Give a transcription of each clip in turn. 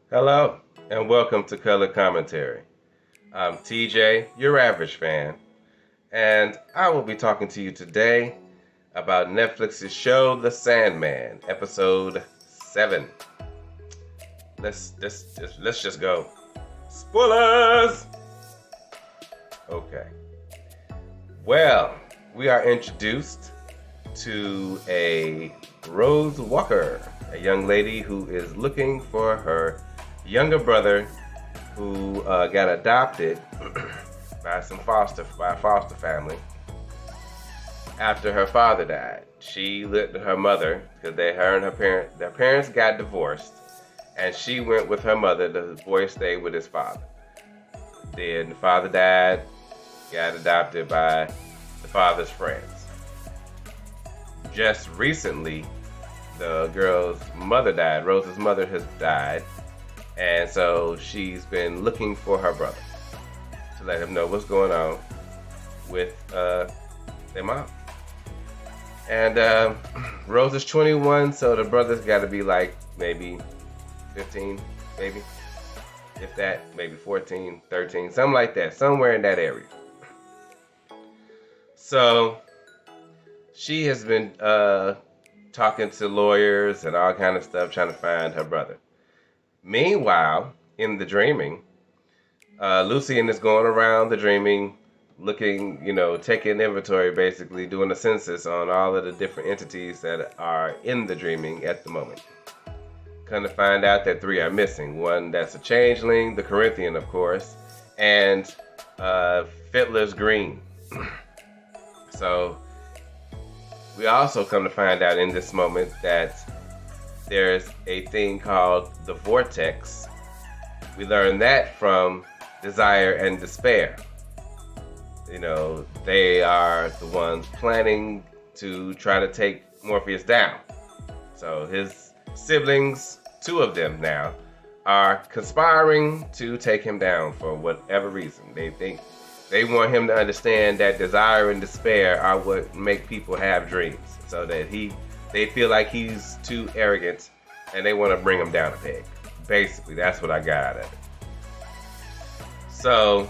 Hello, and welcome to Color Commentary. I'm TJ, your average fan, and I will be talking to you today about Netflix's show The Sandman, episode 7. Let's just go. Spoilers! Okay. Well, we are introduced to a Rose Walker, a young lady who is looking for her younger brother who got adopted by a foster family after her father died. She lived with her mother because their parents got divorced, and she went with her mother. The boy stayed with his father. Then the father died, got adopted by the father's friends. Just recently, the girl's mother died. Rose's mother has died, and so she's been looking for her brother to let him know what's going on with their mom. And Rose is 21, so the brother's got to be like maybe 15, maybe. If that, maybe 14, 13, something like that, somewhere in that area. So she has been talking to lawyers and all kind of stuff, trying to find her brother. Meanwhile, in the dreaming, Lucian is going around the dreaming, looking, taking inventory, basically doing a census on all of the different entities that are in the dreaming at the moment. Come to find out that 3 are missing. One that's a changeling, the Corinthian, of course, and Fiddler's Green. So we also come to find out in this moment that there's a thing called the vortex. We learn that from Desire and Despair. They are the ones planning to try to take Morpheus down. So his siblings, 2 of them now, are conspiring to take him down for whatever reason. They think they want him to understand that desire and despair are what make people have dreams, so that they feel like he's too arrogant, and they want to bring him down a peg. Basically, that's what I got out of it. So,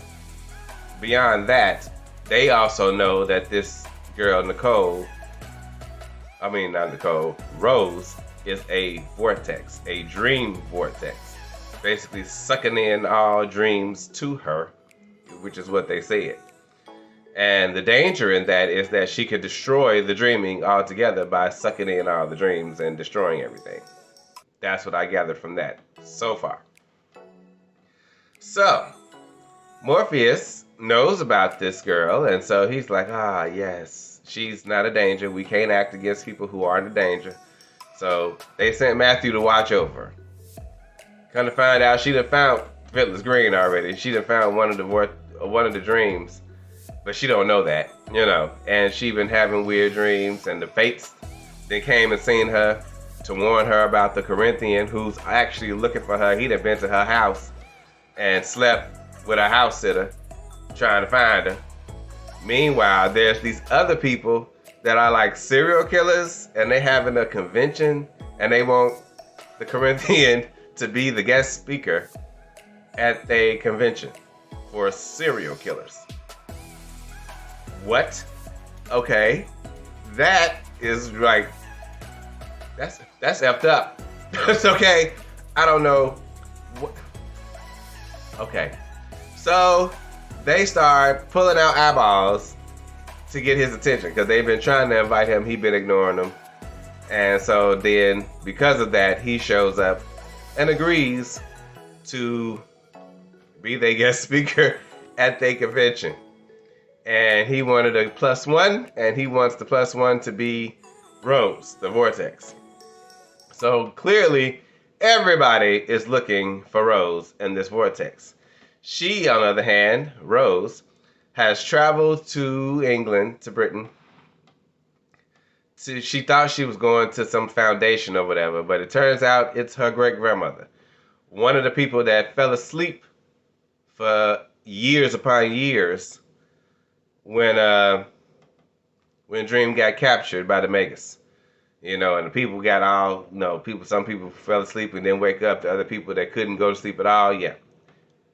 beyond that, they also know that this girl, Rose, is a vortex, a dream vortex. Basically sucking in all dreams to her, which is what they said. And the danger in that is that she could destroy the dreaming altogether by sucking in all the dreams and destroying everything. That's what I gathered from that so far. So, Morpheus knows about this girl, and so he's like, yes, she's not a danger. We can't act against people who aren't a danger. So they sent Matthew to watch over her. Come to find out, she done found Fiddler's Green already. She done found one of the dreams, but she don't know that, And she been having weird dreams, and the Fates then came and seen her to warn her about the Corinthian, who's actually looking for her. He'd have been to her house and slept with a house sitter, trying to find her. Meanwhile, there's these other people that are like serial killers, and they having a convention, and they want the Corinthian to be the guest speaker at a convention for serial killers. What? Okay, that is like that's effed up. It's okay. I don't know. Okay, so they start pulling out eyeballs to get his attention because they've been trying to invite him. He's been ignoring them. And so then, because of that, he shows up and agrees to be their guest speaker at their convention. And he wanted a +1, and he wants the +1 to be Rose, the vortex. So clearly, everybody is looking for Rose in this vortex. She, on the other hand, Rose, has traveled to England, to Britain. She thought she was going to some foundation or whatever, but it turns out it's her great-grandmother. One of the people that fell asleep for years upon years when Dream got captured by the Magus. And the people got all, some people fell asleep and then wake up. The other people that couldn't go to sleep at all, yeah.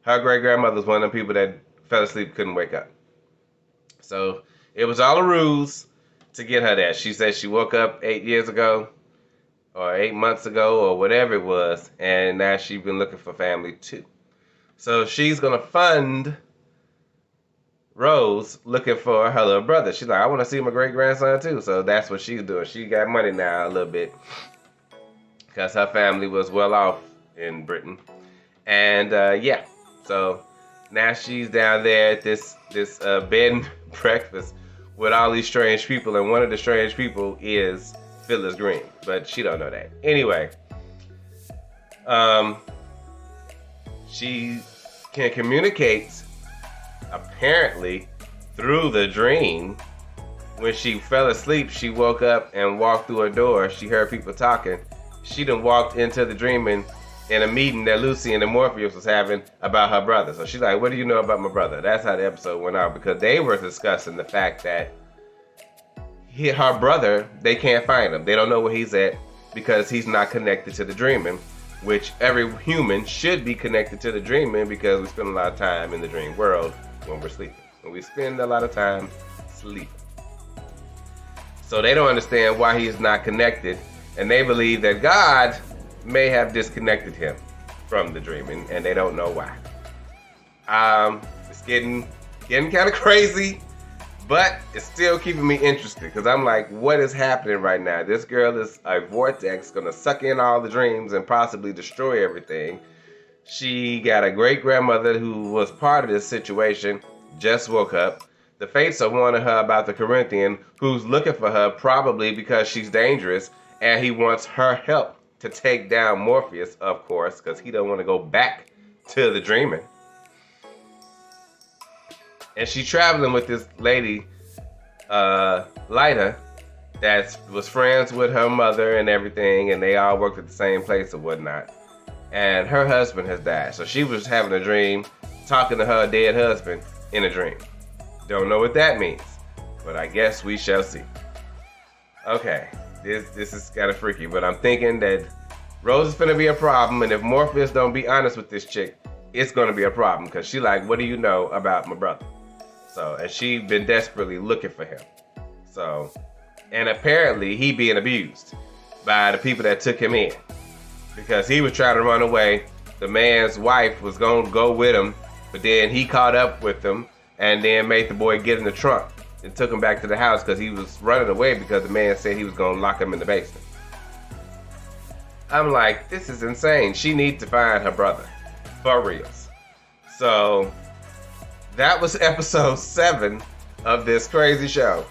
Her great grandmother was one of the people that fell asleep, couldn't wake up. So it was all a ruse to get her there. She said she woke up 8 years ago or 8 months ago or whatever it was, and now she's been looking for family too. So she's going to fund Rose looking for her little brother. She's like, I want to see my great grandson too. So that's what she's doing. She got money now a little bit because her family was well off in Britain. And yeah, so now she's down there at this bed and breakfast with all these strange people, and one of the strange people is Phyllis Green, but she don't know that. Anyway, she can communicate apparently through the dream. When she fell asleep, she woke up and walked through a door. She heard people talking. She done walked into the dream in a meeting that Lucy and Morpheus was having about her brother. So she's like, what do you know about my brother? That's how the episode went out, because they were discussing the fact that her brother, they can't find him. They don't know where he's at because he's not connected to the dreaming, which every human should be connected to the dreaming, because we spend a lot of time in the dream world when we're sleeping. And we spend a lot of time sleeping. So they don't understand why he's not connected, and they believe that God may have disconnected him from the dreaming, and they don't know why. It's getting kind of crazy, but it's still keeping me interested, because I'm like, what is happening right now? This girl is a vortex, gonna suck in all the dreams and possibly destroy everything. She got a great grandmother who was part of this situation, just woke up. The fates are warning her about the Corinthian, who's looking for her probably because she's dangerous, and he wants her help to take down Morpheus, of course, because he don't want to go back to the dreaming. And she's traveling with this lady, Lyta, that was friends with her mother and everything, and they all worked at the same place or whatnot. And her husband has died, so she was having a dream, talking to her dead husband in a dream. Don't know what that means, but I guess we shall see. Okay, this is kind of freaky, but I'm thinking that Rose is gonna be a problem, and if Morpheus don't be honest with this chick, it's gonna be a problem, because she like, what do you know about my brother? So, and she been desperately looking for him. So, and apparently he being abused by the people that took him in, because he was trying to run away. The man's wife was gonna go with him, but then he caught up with them and then made the boy get in the trunk and took him back to the house, because he was running away because the man said he was gonna lock him in the basement. I'm like, this is insane. She needs to find her brother, for reals. So that was episode 7 of this crazy show.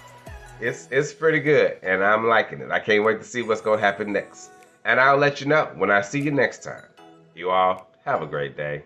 It's pretty good, and I'm liking it. I can't wait to see what's gonna happen next. And I'll let you know when I see you next time. You all have a great day.